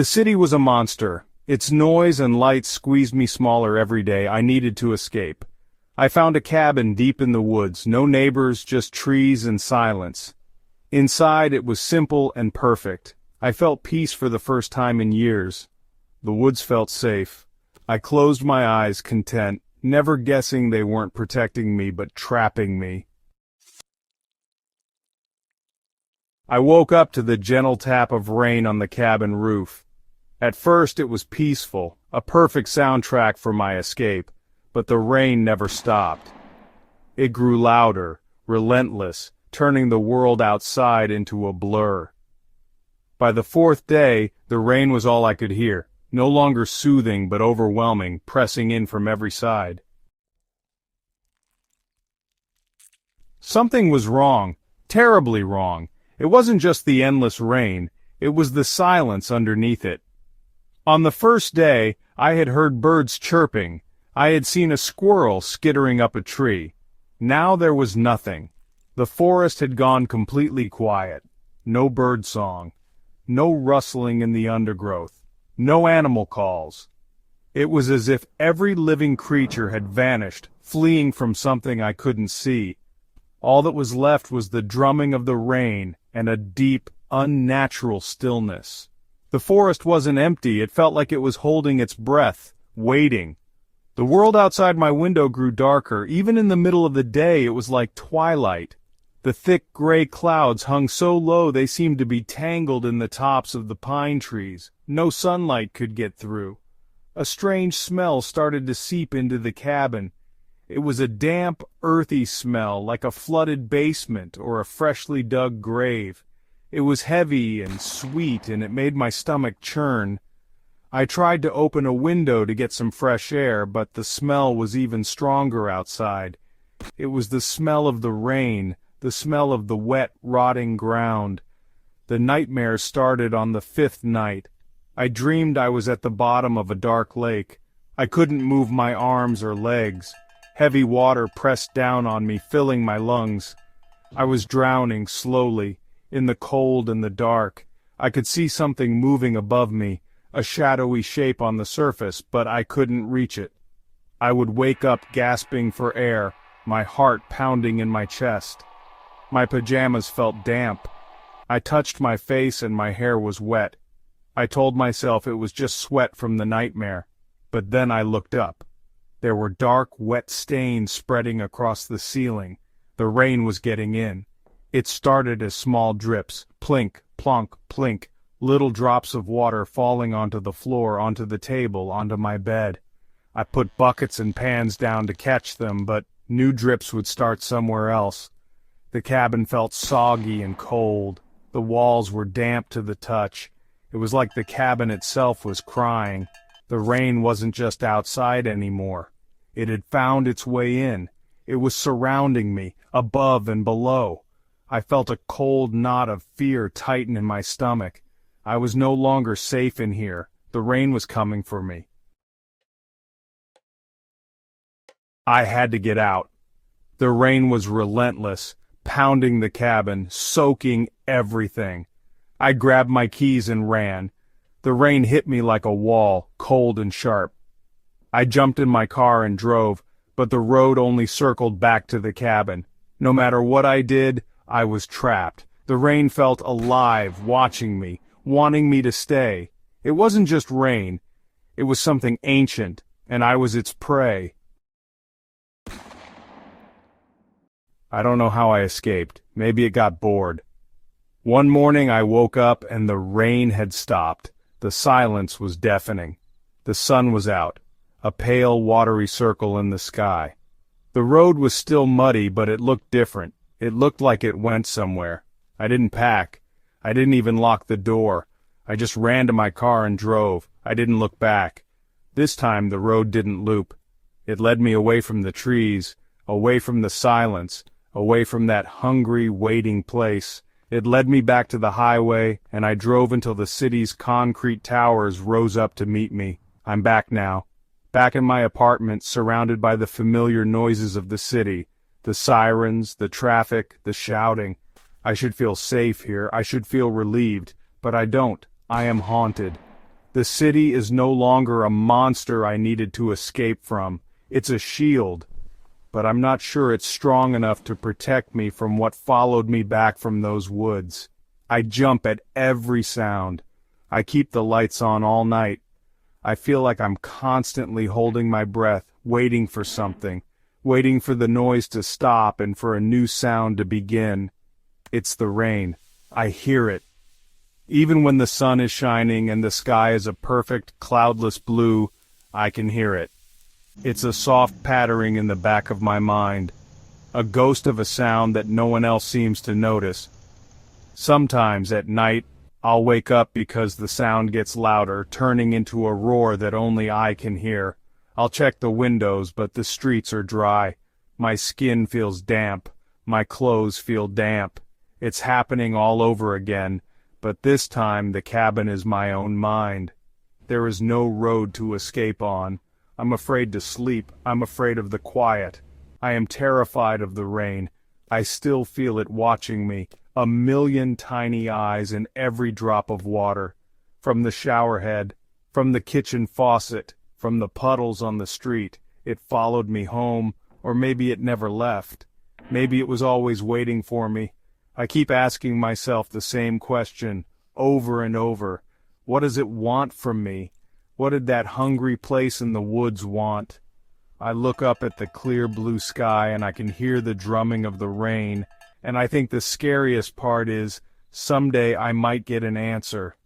The city was a monster. Its noise and lights squeezed me smaller every day. I needed to escape. I found a cabin deep in the woods, no neighbors, just trees and silence. Inside it was simple and perfect. I felt peace for the first time in years. The woods felt safe. I closed my eyes, content, never guessing they weren't protecting me but trapping me. I woke up to the gentle tap of rain on the cabin roof. At first it was peaceful, a perfect soundtrack for my escape, but the rain never stopped. It grew louder, relentless, turning the world outside into a blur. By the fourth day, the rain was all I could hear, no longer soothing but overwhelming, pressing in from every side. Something was wrong, terribly wrong. It wasn't just the endless rain, it was the silence underneath it. On the first day, I had heard birds chirping. I had seen a squirrel skittering up a tree. Now there was nothing. The forest had gone completely quiet. No bird song. No rustling in the undergrowth. No animal calls. It was as if every living creature had vanished, fleeing from something I couldn't see. All that was left was the drumming of the rain and a deep, unnatural stillness. The forest wasn't empty, it felt like it was holding its breath, waiting. The world outside my window grew darker. Even in the middle of the day it was like twilight. The thick gray clouds hung so low they seemed to be tangled in the tops of the pine trees. No sunlight could get through. A strange smell started to seep into the cabin. It was a damp, earthy smell, like a flooded basement or a freshly dug grave. It was heavy and sweet, and it made my stomach churn. I tried to open a window to get some fresh air, but the smell was even stronger outside. It was the smell of the rain, the smell of the wet, rotting ground. The nightmare started on the fifth night. I dreamed I was at the bottom of a dark lake. I couldn't move my arms or legs. Heavy water pressed down on me, filling my lungs. I was drowning slowly. In the cold and the dark, I could see something moving above me, a shadowy shape on the surface, but I couldn't reach it. I would wake up gasping for air, my heart pounding in my chest. My pajamas felt damp. I touched my face and my hair was wet. I told myself it was just sweat from the nightmare, but then I looked up. There were dark, wet stains spreading across the ceiling. The rain was getting in. It started as small drips, plink, plonk, plink, little drops of water falling onto the floor, onto the table, onto my bed. I put buckets and pans down to catch them, but new drips would start somewhere else. The cabin felt soggy and cold. The walls were damp to the touch. It was like the cabin itself was crying. The rain wasn't just outside anymore. It had found its way in. It was surrounding me, above and below. I felt a cold knot of fear tighten in my stomach. I was no longer safe in here. The rain was coming for me. I had to get out. The rain was relentless, pounding the cabin, soaking everything. I grabbed my keys and ran. The rain hit me like a wall, cold and sharp. I jumped in my car and drove, but the road only circled back to the cabin. No matter what I did, I was trapped. The rain felt alive, watching me, wanting me to stay. It wasn't just rain. It was something ancient, and I was its prey. I don't know how I escaped. Maybe it got bored. One morning I woke up and the rain had stopped. The silence was deafening. The sun was out, a pale, watery circle in the sky. The road was still muddy, but it looked different. It looked like it went somewhere. I didn't pack. I didn't even lock the door. I just ran to my car and drove. I didn't look back. This time the road didn't loop. It led me away from the trees, away from the silence, away from that hungry, waiting place. It led me back to the highway, and I drove until the city's concrete towers rose up to meet me. I'm back now. Back in my apartment, surrounded by the familiar noises of the city. The sirens, the traffic, the shouting. I should feel safe here. I should feel relieved. But I don't. I am haunted. The city is no longer a monster I needed to escape from. It's a shield, but I'm not sure it's strong enough to protect me from what followed me back from those woods. I jump at every sound. I keep the lights on all night. I feel like I'm constantly holding my breath, waiting for something, waiting for the noise to stop and for a new sound to begin. It's the rain. I hear it. Even when the sun is shining and the sky is a perfect, cloudless blue, I can hear it. It's a soft pattering in the back of my mind, a ghost of a sound that no one else seems to notice. Sometimes at night, I'll wake up because the sound gets louder, turning into a roar that only I can hear. I'll check the windows, but the streets are dry. My skin feels damp. My clothes feel damp. It's happening all over again, but this time the cabin is my own mind. There is no road to escape on. I'm afraid to sleep. I'm afraid of the quiet. I am terrified of the rain. I still feel it watching me, a million tiny eyes in every drop of water. From the shower head, from the kitchen faucet, from the puddles on the street, it followed me home, or maybe it never left. Maybe it was always waiting for me. I keep asking myself the same question, over and over. What does it want from me? What did that hungry place in the woods want? I look up at the clear blue sky and I can hear the drumming of the rain, and I think the scariest part is, someday I might get an answer.